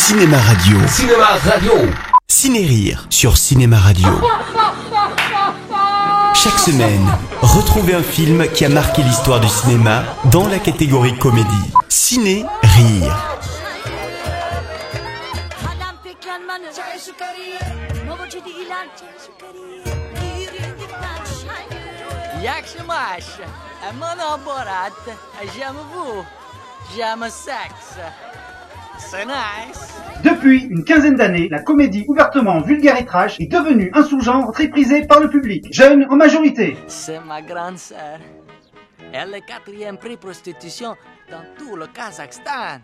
Cinéma Radio. Cinéma Radio. Ciné-Rire sur Cinéma Radio. Chaque semaine, retrouvez un film qui a marqué l'histoire du cinéma dans la catégorie comédie. Ciné-Rire. Yakshamash, mon Borat, j'aime vous, j'aime sexe. C'est nice. Depuis une quinzaine d'années, la comédie ouvertement vulgaire et trash est devenue un sous-genre très prisé par le public, jeune en majorité. C'est ma grande sœur. Elle est 4e prix prostitution dans tout le Kazakhstan.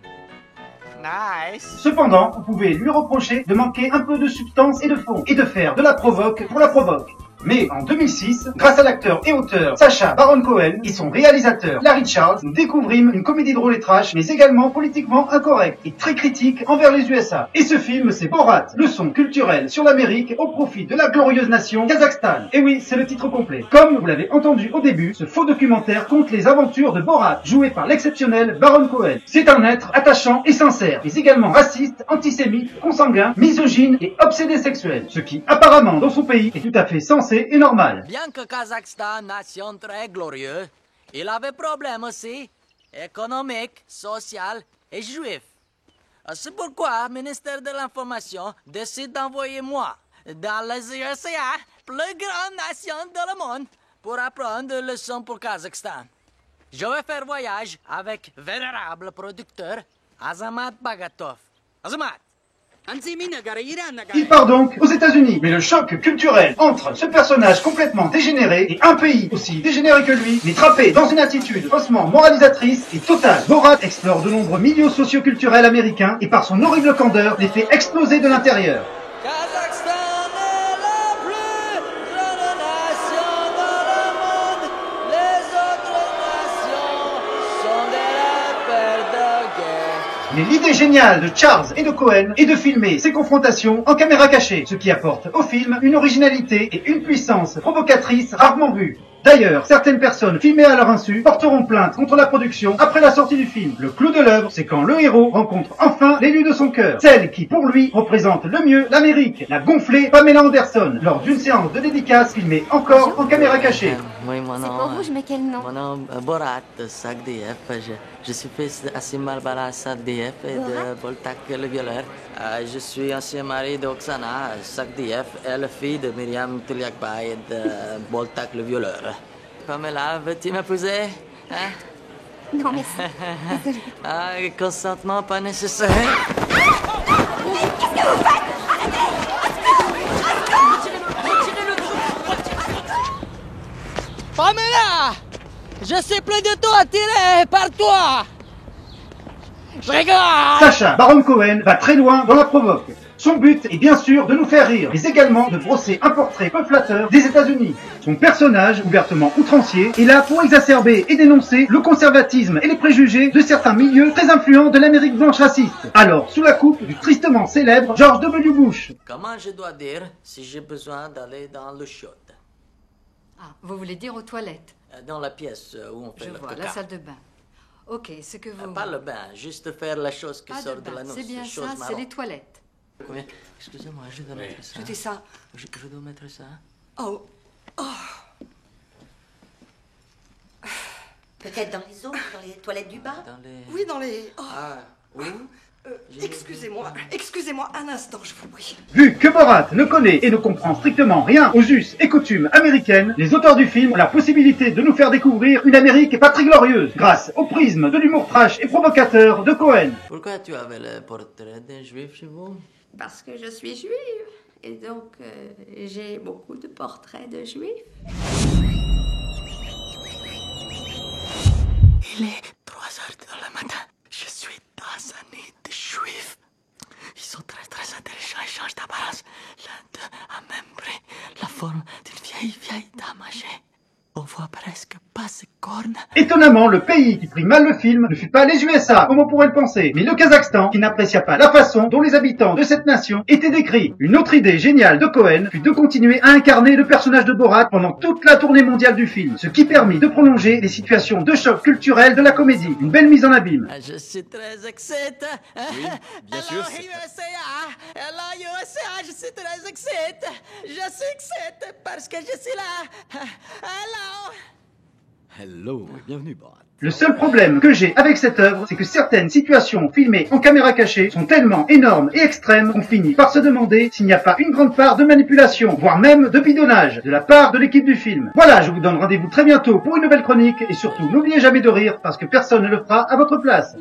Nice. Cependant, vous pouvez lui reprocher de manquer un peu de substance et de fond, et de faire de la provoque pour la provoque. Mais en 2006, grâce à l'acteur et auteur Sacha Baron Cohen et son réalisateur Larry Charles, nous découvrîmes une comédie drôle et trash, mais également politiquement incorrecte et très critique envers les USA. Et ce film, c'est Borat, leçon culturelle sur l'Amérique au profit de la glorieuse nation Kazakhstan. Et oui, c'est le titre complet. Comme vous l'avez entendu au début, ce faux documentaire compte les aventures de Borat, joué par l'exceptionnel Baron Cohen. C'est un être attachant et sincère, mais également raciste, antisémite, consanguin, misogyne et obsédé sexuel. Ce qui, apparemment, dans son pays, est tout à fait sensé et normal. Bien que Kazakhstan, nation très glorieuse, il avait problème aussi, économique, social et juif. C'est pourquoi le ministère de l'Information décide d'envoyer moi dans les USA, plus grande nation de le monde, pour apprendre des leçons pour Kazakhstan. Je vais faire voyage avec vénérable producteur Azamat Bagatov. Azamat! Il part donc aux États-Unis, mais le choc culturel entre ce personnage complètement dégénéré et un pays aussi dégénéré que lui, mais trappé dans une attitude faussement moralisatrice et totale. Borat explore de nombreux milieux socio-culturels américains et par son horrible candeur les fait exploser de l'intérieur. Kazakhstan est la plus grande nation dans le monde. Les autres nations sont des rappeurs de guerre. Mais l'idée géniale de Charles et de Cohen est de filmer ces confrontations en caméra cachée, ce qui apporte au film une originalité et une puissance provocatrice rarement vue. D'ailleurs, certaines personnes filmées à leur insu porteront plainte contre la production après la sortie du film. Le clou de l'œuvre, c'est quand le héros rencontre enfin l'élu de son cœur, celle qui, pour lui, représente le mieux l'Amérique, la gonflée Pamela Anderson, lors d'une séance de dédicace filmée encore en caméra cachée. Oui, mon C'est nom, pour rouge, mais quel nom? mon nom Borat, SACDF. Je suis fils d'Assim Bala SACDF et de Boltak le violeur. Je suis ancien mari d'Oksana SACDF et la fille de Myriam Tuliakba et de Boltak le violeur. Pamela, veux-tu m'épouser? Hein? Non, merci. Désolée. Ah, consentement pas nécessaire. Pamela! Je suis plus du tout attiré par toi! Je rigole! Sacha Baron Cohen va très loin dans la provoque. Son but est bien sûr de nous faire rire, mais également de brosser un portrait peu flatteur des États-Unis. Son personnage, ouvertement outrancier, est là pour exacerber et dénoncer le conservatisme et les préjugés de certains milieux très influents de l'Amérique blanche raciste. Alors, sous la coupe du tristement célèbre George W. Bush. Comment je dois dire si j'ai besoin d'aller dans le chaude? Ah, vous voulez dire aux toilettes? Dans la pièce où on fait Je le vois, caca. la salle de bain. Ok, ce que vous... Pas le bain, juste faire la chose qui Pas sort de de bain, la noce. c'est bien chose ça, c'est marron. les toilettes. Oui, excusez-moi, je dois mettre ça. Je dis ça. Je dois mettre ça. Oh, Peut-être dans les autres, dans les toilettes du bas. Dans les... oui, dans les... Oh, Ah, où? excusez-moi un instant, je vous prie. Vu que Borat ne connaît et ne comprend strictement rien aux us et coutumes américaines, les auteurs du film ont la possibilité de nous faire découvrir une Amérique pas très glorieuse, grâce au prisme de l'humour trash et provocateur de Cohen. Pourquoi tu avais le portrait d'un juif chez vous? Parce que je suis juive. Et donc, j'ai beaucoup de portraits de juifs. Il est 3 heures du matin. Je suis dans un nid de juifs. Ils sont très très intelligents, ils changent d'apparence. L'un d'eux a même pris la forme d'une vieille dame âgée. On voit presque pas ses cornes. Étonnamment, le pays qui prit mal le film ne fut pas les USA, comme on pourrait le penser, mais le Kazakhstan, qui n'apprécia pas la façon dont les habitants de cette nation étaient décrits. Une autre idée géniale de Cohen fut de continuer à incarner le personnage de Borat pendant toute la tournée mondiale du film, ce qui permit de prolonger les situations de choc culturel de la comédie. Une belle mise en abîme. Je suis très excité. Oui, bien sûr. Hello USA, je suis très excité. Je suis excité parce que je suis là. Hello. Hello, et bienvenue, Borat. Le seul problème que j'ai avec cette œuvre, c'est que certaines situations filmées en caméra cachée sont tellement énormes et extrêmes qu'on finit par se demander s'il n'y a pas une grande part de manipulation, voire même de bidonnage, de la part de l'équipe du film. Voilà, je vous donne rendez-vous très bientôt pour une nouvelle chronique, et surtout, n'oubliez jamais de rire, parce que personne ne le fera à votre place.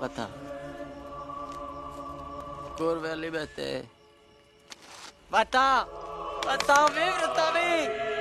Va-t'en. Cours vers la liberté. Va-t'en! Va-t'en vivre ta vie!